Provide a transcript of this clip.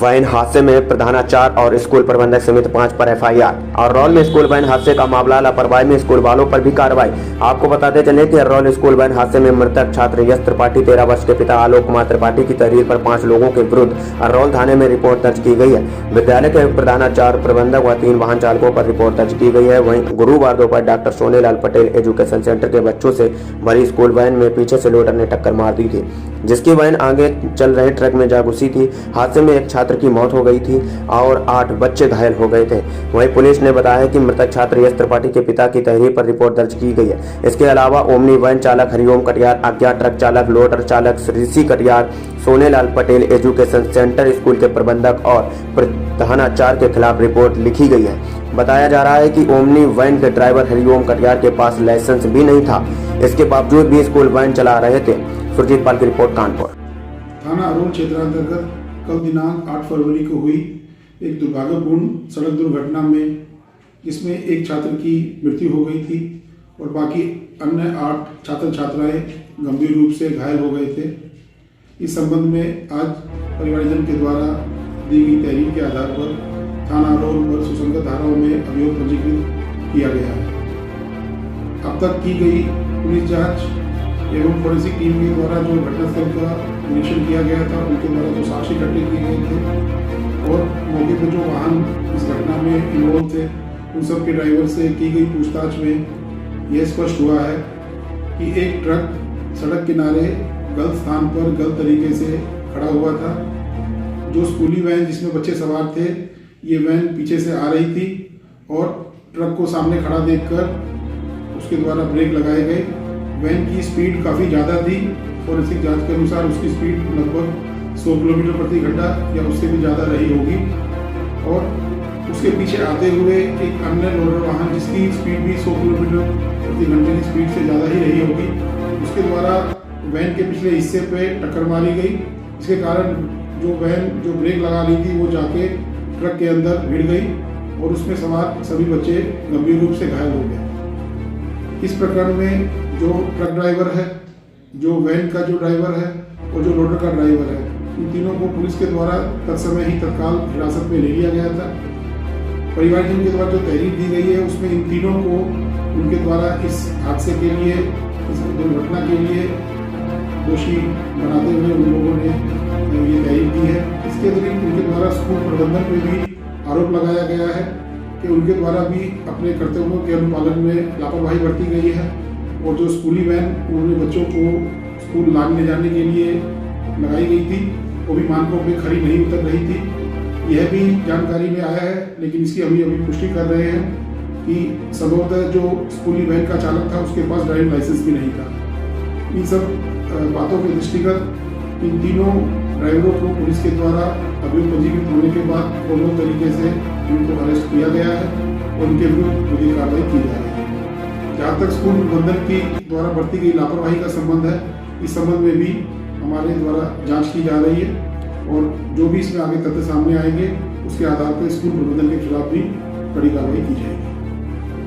Van हादसे में प्रधानाचार्य और स्कूल प्रबंधक समेत 5 पर एफआईआर। और रौल में स्कूल वैन हादसे का मामला, लापरवाही में स्कूल वालों पर भी कार्रवाई। आपको बताते चले कि रौल स्कूल वैन हादसे में मृतक छात्र यश त्रिपाठी 13 वर्ष के पिता आलोक कुमार त्रिपाठी की तहरीर पर 5 लोगों के विरुद्ध रौल थाने में रिपोर्ट दर्ज की गई है। विद्यालय के प्रधानाचार्य, प्रबंधक व 3 वाहन चालकों पर रिपोर्ट दर्ज की गई है। वहीं गुरुवार दोपहर doctor Sonelal Patel education centre के बच्चों से भरी स्कूल वैन में पीछे से लोडर ने टक्कर मार दी थी, जिसकी वैन आगे चल रहे ट्रक में जा घुसी थी। हादसे में एक छात्र की मौत हो गई थी और 8 बच्चे घायल हो गए थे। वहीं पुलिस ने बताया कि मृतक छात्र यश त्रिपाठी के पिता की तहरीर पर रिपोर्ट दर्ज की गई है। इसके अलावा ओमनी वैन चालक हरिओम कटियार, अज्ञात ट्रक चालक, लोडर चालक Rishi Katiyar, Sonelal Patel education centre school के प्रबंधक और प्रधानाचार्य के खिलाफ रिपोर्ट लिखी गई है। बताया जा रहा है कि ओमनी वैन के ड्राइवर हरिओम कटियार के पास लाइसेंस भी नहीं था, इसके बावजूद भी स्कूल वैन चला रहे थे। सुरजीत पाल की रिपोर्ट, कानपुर। थाना अरोल क्षेत्रांतर्गत कल दिनांक 8 फरवरी को हुई एक दुर्भाग्यपूर्ण सड़क दुर्घटना में, जिसमें एक छात्र की मृत्यु हो गई थी और बाकी अन्य 8 छात्र छात्राएं गंभीर रूप से घायल हो गए थे। इस संबंध में आज परिवारजन के द्वारा दी गई तहरीर के आधार पर थाना अरोल पर सुसंगत धाराओं में अभियोग पंजीकृत किया गया है। अब तक की गई पुलिस जांच एवं फोरेंसिक टीम के द्वारा जो घटनास्थल का निरीक्षण किया गया था, उनके द्वारा जो साक्ष्य इकट्ठे किए गए थे और मौके पर जो वाहन इस घटना में इन्वॉल्व थे, उन सब के ड्राइवर से की गई पूछताछ में यह स्पष्ट हुआ है कि एक ट्रक सड़क किनारे गलत स्थान पर गलत तरीके से खड़ा हुआ था। जो स्कूली वैन जिसमें बच्चे सवार थे, ये वैन पीछे से आ रही थी और ट्रक को सामने खड़ा देखकर उसके द्वारा ब्रेक लगाए गए। वैन की स्पीड काफ़ी ज़्यादा थी। फोरेंसिक जांच के अनुसार उसकी स्पीड लगभग 100 किलोमीटर प्रति घंटा या उससे भी ज़्यादा रही होगी और उसके पीछे आते हुए एक अन्य लोडर वाहन जिसकी स्पीड भी 100 किलोमीटर प्रति घंटे की स्पीड से ज़्यादा ही रही होगी, उसके द्वारा वैन के पिछले हिस्से पे टक्कर मारी गई। इसके कारण जो वैन जो ब्रेक लगा रही थी वो जाके ट्रक के अंदर भिड़ गई और उसमें सवार सभी बच्चे गंभीर रूप से घायल हो गए। इस प्रकरण में जो ट्रक ड्राइवर है, जो वैन का जो ड्राइवर है और जो लोडर का ड्राइवर है, इन तीनों को पुलिस के द्वारा तत्समय ही तत्काल हिरासत में ले लिया गया था। परिवारजन के द्वारा जो तहरीर दी गई है, उसमें इन तीनों को उनके द्वारा इस हादसे के लिए, इस दुर्घटना के लिए दोषी बनाते हुए उन लोगों ने ये तहरीर दी है। इसके अतिरिक्त उनके द्वारा स्कूल प्रबंधन पर भी आरोप लगाया गया है कि उनके द्वारा भी अपने कर्तव्यों के अनुपालन में लापरवाही बरती गई है और जो स्कूली वैन उन्होंने बच्चों को स्कूल लाने जाने के लिए लगाई गई थी, वो भी मानकों पे खरी नहीं उतर रही थी। यह भी जानकारी में आया है, लेकिन इसकी अभी पुष्टि कर रहे हैं कि संभवतः जो स्कूली वैन का चालक था उसके पास ड्राइविंग लाइसेंस भी नहीं था। इन सब बातों के दृष्टिगत इन तीनों ड्राइवरों को पुलिस के द्वारा अभियोग पंजीकृत होने के बाद पूर्ण तरीके से इनको अरेस्ट किया गया है और उनके विरुद्ध विधिक कार्रवाई की जा रही है। जहाँ तक स्कूल प्रबंधन की द्वारा बरती गई लापरवाही का संबंध है, इस संबंध में भी हमारे द्वारा जांच की जा रही है और जो भी इसमें आगे तथ्य सामने आएंगे, उसके आधार पर स्कूल प्रबंधन के खिलाफ भी कड़ी कार्रवाई की जाएगी।